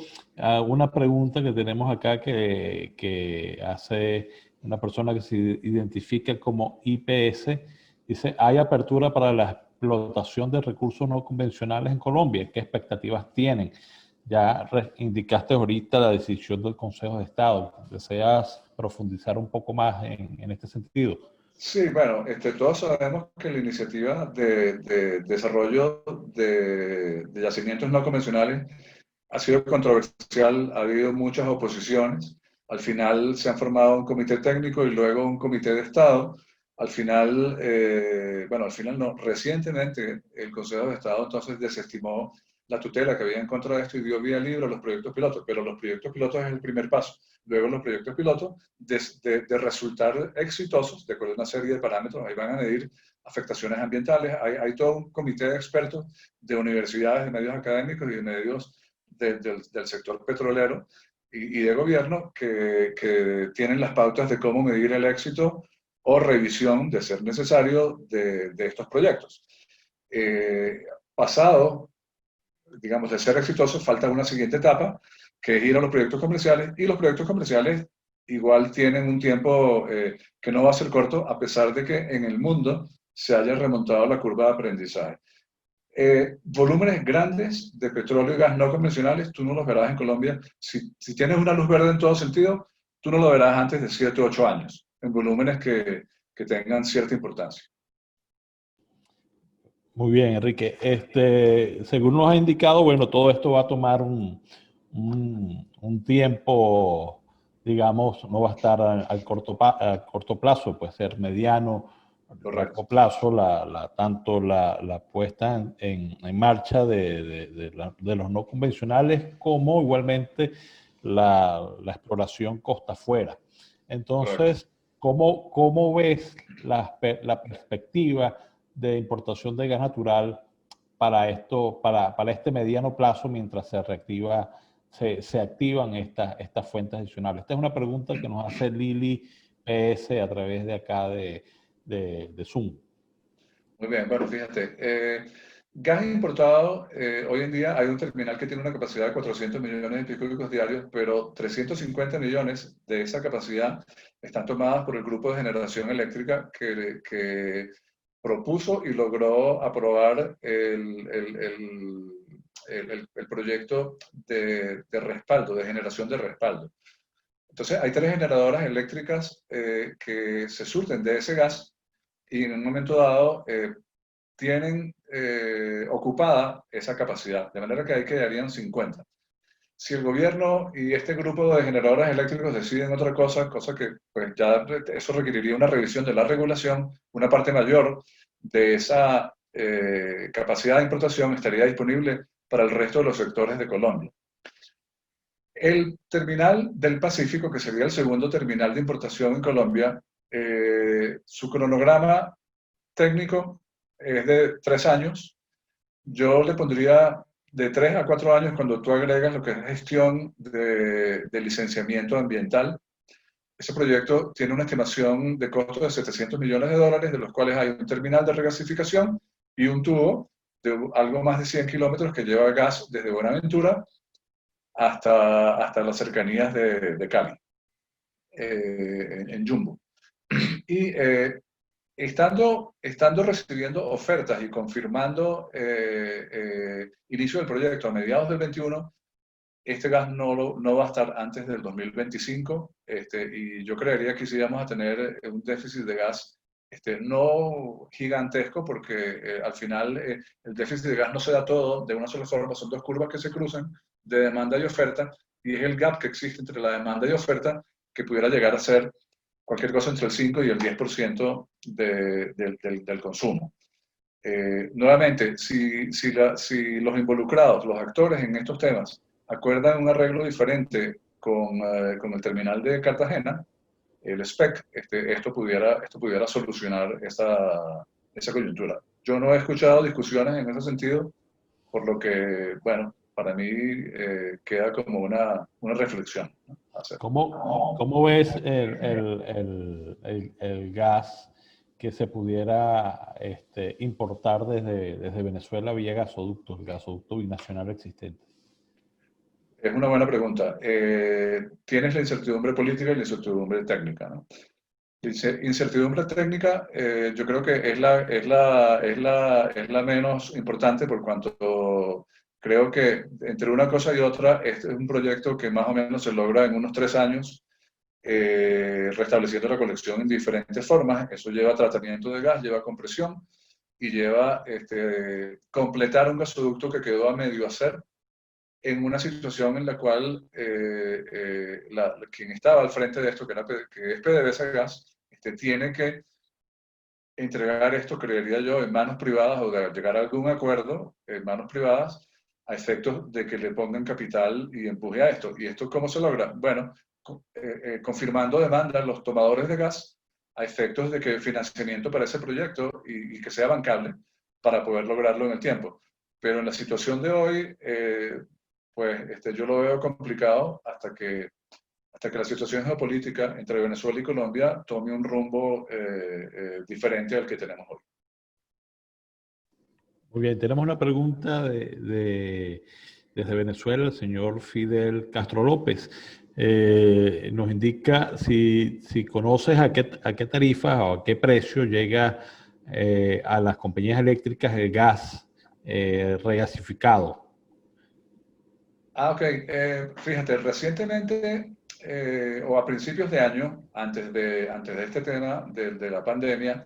una pregunta que tenemos acá que hace una persona que se identifica como IPS, dice, ¿hay apertura para la explotación de recursos no convencionales en Colombia? ¿Qué expectativas tienen? Ya indicaste ahorita la decisión del Consejo de Estado. ¿Deseas profundizar un poco más en este sentido? Sí, bueno, todos sabemos que la iniciativa de desarrollo de yacimientos no convencionales ha sido controversial, ha habido muchas oposiciones. Al final se han formado un comité técnico y luego un comité de Estado. Al final, bueno, al final no, recientemente el Consejo de Estado entonces desestimó la tutela que había en contra de esto y dio vía libre a los proyectos pilotos, pero los proyectos pilotos es el primer paso. Luego los proyectos pilotos, de resultar exitosos, de acuerdo a una serie de parámetros, ahí van a medir afectaciones ambientales. Hay todo un comité de expertos de universidades, de medios académicos y de medios del sector petrolero y de gobierno que tienen las pautas de cómo medir el éxito o revisión, de ser necesario, de estos proyectos. Pasado, digamos, de ser exitosos, falta una siguiente etapa, que es ir a los proyectos comerciales, y los proyectos comerciales igual tienen un tiempo que no va a ser corto, a pesar de que en el mundo se haya remontado la curva de aprendizaje. Volúmenes grandes de petróleo y gas no convencionales, tú no los verás en Colombia. Si tienes una luz verde en todo sentido, tú no lo verás antes de 7 u 8 años, en volúmenes que tengan cierta importancia. Muy bien, Enrique. Según nos ha indicado, bueno, todo esto va a tomar un tiempo, digamos, no va a estar a corto plazo, puede ser mediano, largo plazo, tanto la puesta en marcha de los no convencionales como igualmente la exploración costa afuera. Entonces, ¿cómo ves la perspectiva de importación de gas natural para esto, para este mediano plazo mientras se reactiva, se activan estas fuentes adicionales? Esta es una pregunta que nos hace Lili PS a través de acá de Zoom. Muy bien, bueno, fíjate, gas importado, hoy en día hay un terminal que tiene una capacidad de 400 millones de cúbicos diarios, pero 350 millones de esa capacidad están tomadas por el grupo de generación eléctrica que propuso y logró aprobar el proyecto de respaldo, de generación de respaldo. Entonces, hay 3 generadoras eléctricas que se surten de ese gas y en un momento dado tienen ocupada esa capacidad, de manera que ahí quedarían 50. Si el gobierno y este grupo de generadores eléctricos deciden otra cosa que pues ya eso requeriría una revisión de la regulación, una parte mayor de esa capacidad de importación estaría disponible para el resto de los sectores de Colombia. El terminal del Pacífico, que sería el segundo terminal de importación en Colombia, su cronograma técnico es de 3 años. Yo le pondría de 3 a 4 años cuando tú agregas lo que es gestión de licenciamiento ambiental. Ese proyecto tiene una estimación de costo de $700 millones, de los cuales hay un terminal de regasificación y un tubo de algo más de 100 kilómetros que lleva gas desde Buenaventura hasta las cercanías de Cali, en Jumbo. Y estando recibiendo ofertas y confirmando inicio del proyecto a mediados del 21, este gas no va a estar antes del 2025, y yo creería que sí vamos a tener un déficit de gas no gigantesco, porque al final el déficit de gas no se da todo de una sola forma, son 2 curvas que se cruzan de demanda y oferta, y es el gap que existe entre la demanda y oferta que pudiera llegar a ser cualquier cosa entre el 5 y el 10% del consumo. Nuevamente, si los involucrados, los actores en estos temas, acuerdan un arreglo diferente con el terminal de Cartagena, el SPEC, esto pudiera solucionar esa coyuntura. Yo no he escuchado discusiones en ese sentido, por lo que, bueno, para mí queda como una reflexión, ¿no? ¿Cómo ves el gas que se pudiera importar desde Venezuela vía gasoductos, el gasoducto binacional existente? Es una buena pregunta. Tienes la incertidumbre política y la incertidumbre técnica, ¿no? Incertidumbre técnica, yo creo que es la menos importante, por cuanto creo que entre una cosa y otra, este es un proyecto que más o menos se logra en unos 3 años, restableciendo la conexión en diferentes formas. Eso lleva tratamiento de gas, lleva compresión y lleva completar un gasoducto que quedó a medio hacer en una situación en la cual quien estaba al frente de esto, que es PDVSA Gas, tiene que entregar esto, creería yo, en manos privadas, o de llegar a algún acuerdo en manos privadas a efectos de que le pongan capital y empuje a esto. ¿Y esto cómo se logra? Bueno, confirmando demanda los tomadores de gas a efectos de que el financiamiento para ese proyecto y que sea bancable para poder lograrlo en el tiempo. Pero en la situación de hoy, pues yo lo veo complicado hasta que la situación geopolítica entre Venezuela y Colombia tome un rumbo diferente al que tenemos hoy. Muy bien, tenemos una pregunta desde Venezuela, el señor Fidel Castro López. Nos indica si conoces a qué tarifa o a qué precio llega a las compañías eléctricas el gas regasificado. Ok. Fíjate, recientemente o a principios de año, antes de este tema de la pandemia,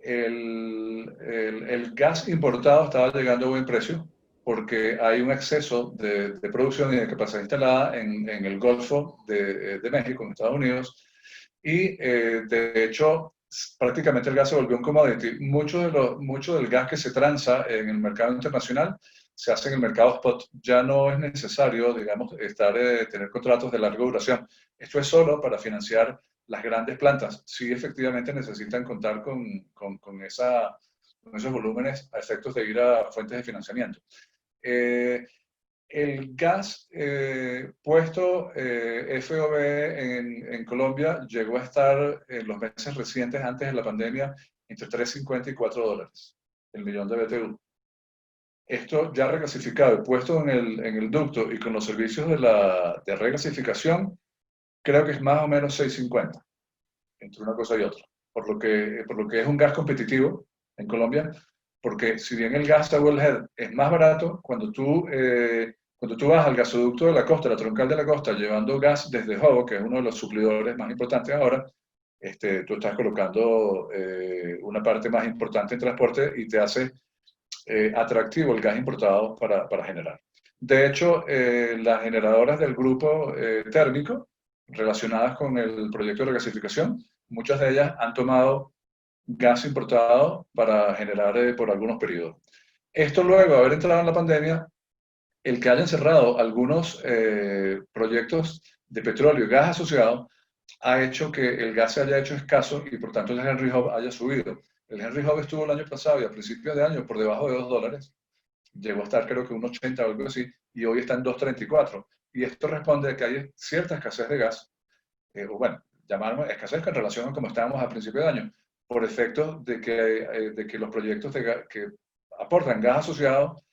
el gas importado estaba llegando a buen precio porque hay un exceso de producción y de capacidad instalada en el Golfo de México, en Estados Unidos, y de hecho prácticamente el gas se volvió un commodity. Mucho del gas que se transa en el mercado internacional se hace en el mercado spot. Ya no es necesario, digamos, tener contratos de larga duración. Esto es solo para financiar las grandes plantas. Sí, efectivamente necesitan contar con esa esos volúmenes a efectos de ir a fuentes de financiamiento. El gas puesto FOB en Colombia llegó a estar en los meses recientes antes de la pandemia entre $3.50 y $4 el millón de BTU. Esto ya reclasificado y puesto en el ducto y con los servicios de reclasificación, creo que es más o menos 6.50 entre una cosa y otra. Por lo que es un gas competitivo en Colombia, porque si bien el gas de wellhead es más barato, cuando tú vas al gasoducto de la costa, la troncal de la costa, llevando gas desde Jobo, que es uno de los suplidores más importantes ahora, tú estás colocando una parte más importante en transporte y te hace atractivo el gas importado para generar. De hecho, las generadoras del grupo térmico relacionadas con el proyecto de regasificación, muchas de ellas han tomado gas importado para generar por algunos periodos. Esto luego de haber entrado en la pandemia, el que hayan cerrado algunos proyectos de petróleo y gas asociados ha hecho que el gas se haya hecho escaso y por tanto el Henry Hub haya subido. El Henry Hub estuvo el año pasado y a principios de año por debajo de $2. Llegó a estar creo que 1.80 o algo así, y hoy está en 2.34. Y esto responde a que hay cierta escasez de gas, o bueno, llamarlo escasez en relación a como estábamos a principio de año, por efecto de que los proyectos que aportan gas asociado,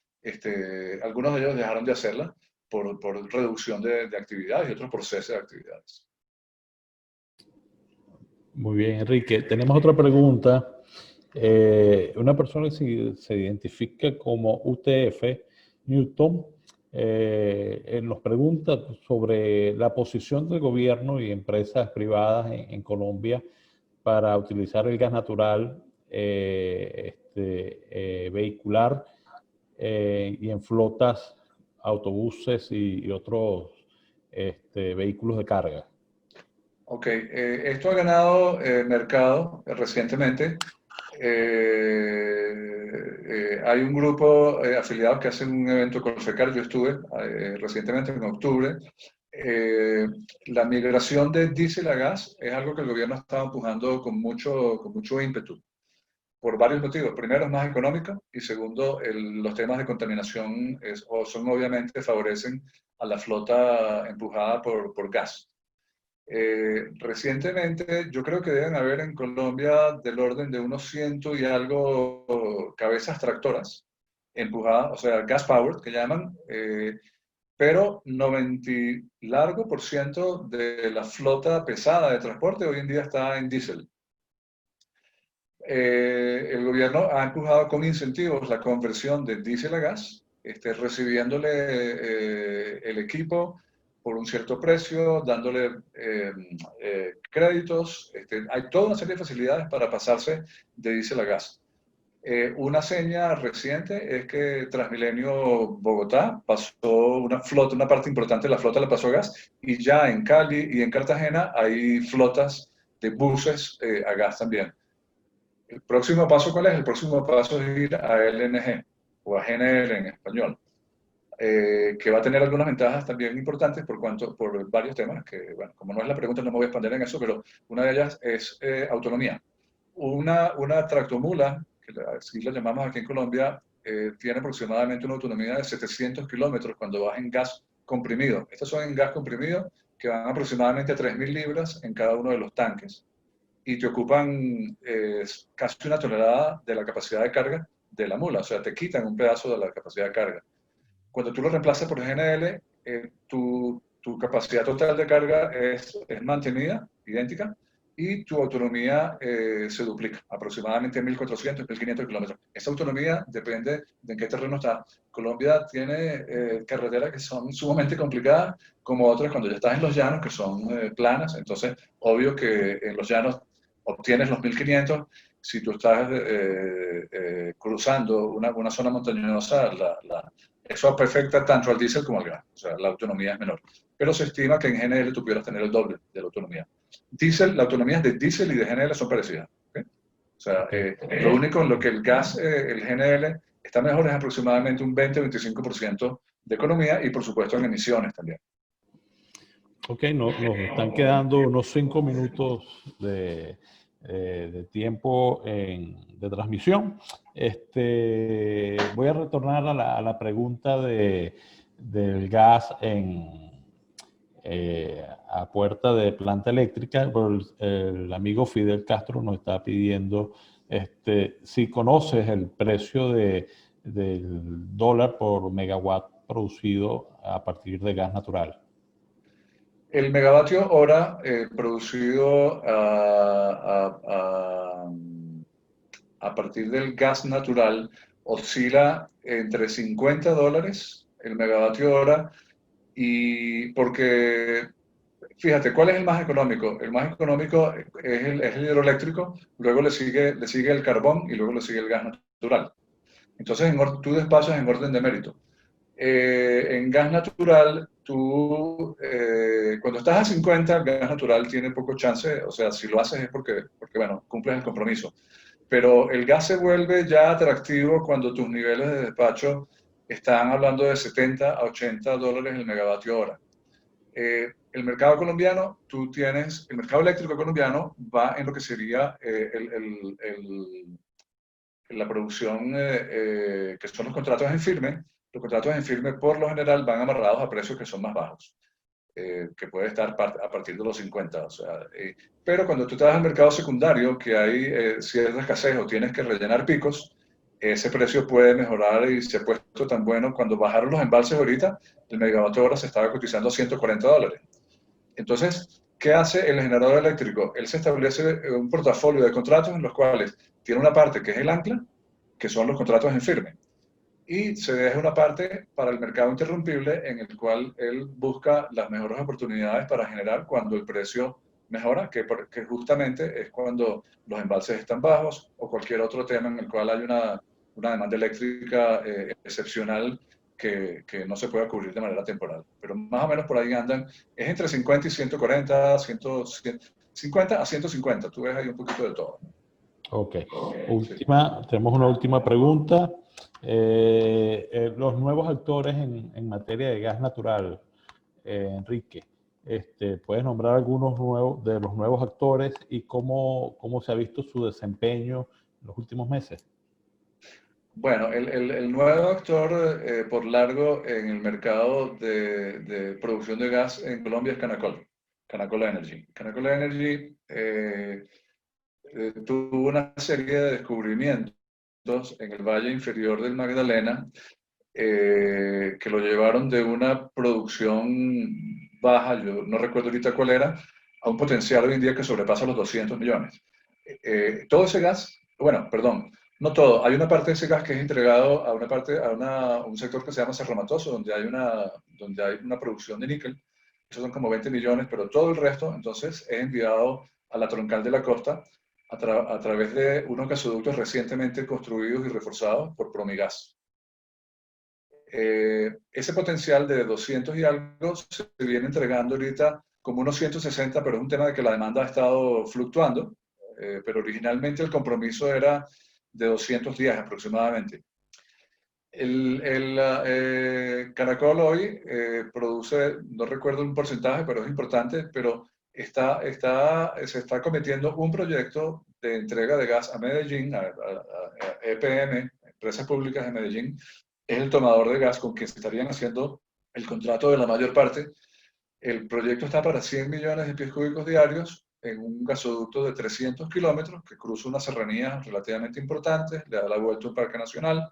algunos de ellos dejaron de hacerla por reducción de actividades y otros por cese de actividades. Muy bien, Enrique. Tenemos otra pregunta. Una persona que se identifica como UTF, Newton, nos pregunta sobre la posición del gobierno y empresas privadas en Colombia para utilizar el gas natural vehicular y en flotas, autobuses y otros vehículos de carga. Ok, esto ha ganado mercado recientemente. Hay un grupo afiliado que hacen un evento con FECAR. Yo estuve recientemente en octubre. La migración de diésel a gas es algo que el gobierno estaba empujando con mucho ímpetu, por varios motivos. Primero, es más económico, y segundo, los temas de contaminación obviamente favorecen a la flota empujada por gas. Recientemente, yo creo que deben haber en Colombia del orden de unos 100 y algo cabezas tractoras empujadas, o sea, gas powered, que llaman, pero 90 largo por ciento de la flota pesada de transporte hoy en día está en diésel. El gobierno ha empujado con incentivos la conversión de diésel a gas, recibiéndole el equipo por un cierto precio, dándole créditos. Hay toda una serie de facilidades para pasarse de diésel a gas. Una seña reciente es que Transmilenio Bogotá pasó una parte importante de la flota la pasó a gas, y ya en Cali y en Cartagena hay flotas de buses a gas también. ¿El próximo paso cuál es? El próximo paso es ir a LNG o a GNL en español, que va a tener algunas ventajas también importantes por varios temas que, bueno, como no es la pregunta no me voy a expandir en eso, pero una de ellas es autonomía. Una tractomula, que así la llamamos aquí en Colombia, tiene aproximadamente una autonomía de 700 kilómetros cuando vas en gas comprimido. Estos son en gas comprimido que van aproximadamente a 3.000 libras en cada uno de los tanques, y te ocupan casi una tonelada de la capacidad de carga de la mula, o sea, te quitan un pedazo de la capacidad de carga. Cuando tú lo reemplazas por GNL, tu capacidad total de carga es mantenida, idéntica, y tu autonomía se duplica, aproximadamente 1.400, 1.500 kilómetros. Esa autonomía depende de en qué terreno está. Colombia tiene carreteras que son sumamente complicadas, como otras cuando ya estás en los llanos, que son planas. Entonces, obvio que en los llanos obtienes los 1.500. Si tú estás cruzando una zona montañosa, eso afecta tanto al diésel como al gas. O sea, la autonomía es menor. Pero se estima que en GNL tú pudieras tener el doble de la autonomía. La autonomía de diésel y de GNL son parecidas. ¿Okay? O sea, lo único en lo que el gas, el GNL, está mejor es aproximadamente un 20-25% de economía, y por supuesto en emisiones también. Ok, nos están quedando unos 5 minutos de tiempo de transmisión. Voy a retornar a la pregunta del gas a puerta de planta eléctrica. El amigo Fidel Castro nos está pidiendo si conoces el precio del dólar por megawatt producido a partir de gas natural. El megavatio hora producido a partir del gas natural oscila entre $50 el megavatio hora, y porque, fíjate, ¿cuál es el más económico? El más económico es el hidroeléctrico, luego le sigue el carbón y luego le sigue el gas natural. Entonces, tú despachas en orden de mérito. En gas natural, cuando estás a 50, el gas natural tiene poco chance, o sea, si lo haces es porque bueno, cumples el compromiso. Pero el gas se vuelve ya atractivo cuando tus niveles de despacho están hablando de $70 a $80 el megavatio hora. El mercado colombiano, el mercado eléctrico colombiano va en lo que sería la producción, que son los contratos en firme. Los contratos en firme por lo general van amarrados a precios que son más bajos, que puede estar a partir de los 50. O sea, pero cuando tú estás en el mercado secundario, que hay cierta escasez o tienes que rellenar picos, ese precio puede mejorar y se ha puesto tan bueno. Cuando bajaron los embalses ahorita, el megavatio hora se estaba cotizando a $140. Entonces, ¿qué hace el generador eléctrico? Él se establece un portafolio de contratos en los cuales tiene una parte que es el ancla, que son los contratos en firme, y se deja una parte para el mercado interrumpible, en el cual él busca las mejores oportunidades para generar cuando el precio mejora, que justamente es cuando los embalses están bajos o cualquier otro tema en el cual hay una demanda eléctrica excepcional que no se pueda cubrir de manera temporal. Pero más o menos por ahí andan, es entre 50 y 140, 50 a 150, tú ves ahí un poquito de todo. Ok. Sí. Tenemos una última pregunta. Los nuevos actores en materia de gas natural, Enrique, ¿puedes nombrar algunos de los nuevos actores y cómo se ha visto su desempeño en los últimos meses? Bueno, el nuevo actor por largo en el mercado de producción de gas en Colombia es Canacol Energy. Canacol Energy tuvo una serie de descubrimientos en el valle inferior del Magdalena, que lo llevaron de una producción baja, yo no recuerdo ahorita cuál era, a un potencial hoy en día que sobrepasa los 200 millones. Todo ese gas, bueno, perdón, no todo, hay una parte de ese gas que es entregado a un sector que se llama Cerro Matoso, donde hay una producción de níquel. Esos son como 20 millones, pero todo el resto entonces es enviado a la troncal de la costa a través de unos gasoductos recientemente construidos y reforzados por Promigas. Ese potencial de 200 y algo se viene entregando ahorita como unos 160, pero es un tema de que la demanda ha estado fluctuando, pero originalmente el compromiso era de 210 aproximadamente. Caracol hoy produce, no recuerdo un porcentaje, pero es importante, pero se está cometiendo un proyecto de entrega de gas a Medellín, a EPM, Empresas Públicas de Medellín, es el tomador de gas con quien se estarían haciendo el contrato de la mayor parte. El proyecto está para 100 millones de pies cúbicos diarios en un gasoducto de 300 kilómetros que cruza una serranía relativamente importante, le da la vuelta a un parque nacional,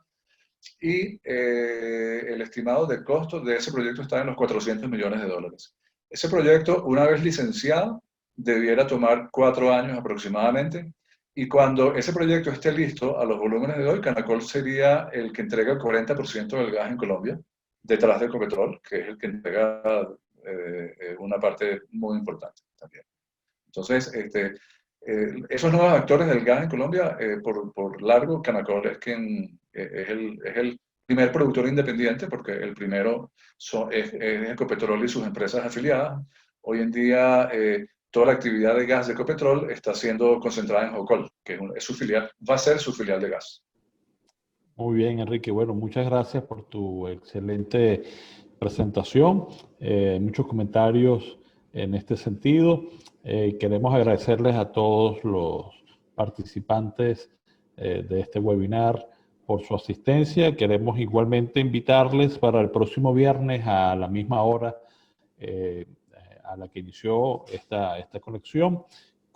y el estimado de costo de ese proyecto está en los $400 millones. Ese proyecto, una vez licenciado, debiera tomar 4 años aproximadamente, y cuando ese proyecto esté listo a los volúmenes de hoy, Canacol sería el que entrega el 40% del gas en Colombia, detrás de Ecopetrol, que es el que entrega una parte muy importante también. Entonces, esos nuevos actores del gas en Colombia, por largo, Canacol es es el primer productor independiente, porque el primero es Ecopetrol y sus empresas afiliadas. Hoy en día, toda la actividad de gas de Ecopetrol está siendo concentrada en Jocol, que es su filial, va a ser su filial de gas. Muy bien, Enrique. Bueno, muchas gracias por tu excelente presentación. Muchos comentarios en este sentido. Queremos agradecerles a todos los participantes de este webinar por su asistencia. Queremos igualmente invitarles para el próximo viernes a la misma hora a la que inició esta conexión,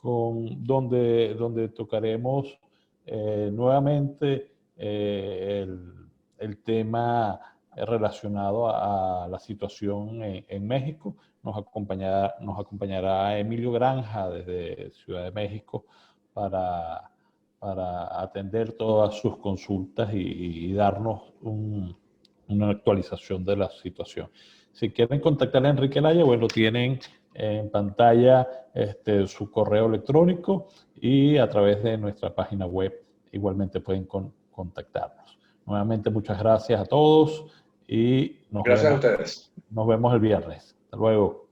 donde tocaremos nuevamente el tema relacionado a la situación en México. Nos acompañará Emilio Granja desde Ciudad de México para atender todas sus consultas y darnos una actualización de la situación. Si quieren contactar a Enrique Laya, bueno, tienen en pantalla su correo electrónico y a través de nuestra página web igualmente pueden contactarnos. Nuevamente, muchas gracias a todos y Gracias a ustedes. Nos vemos el viernes. Hasta luego.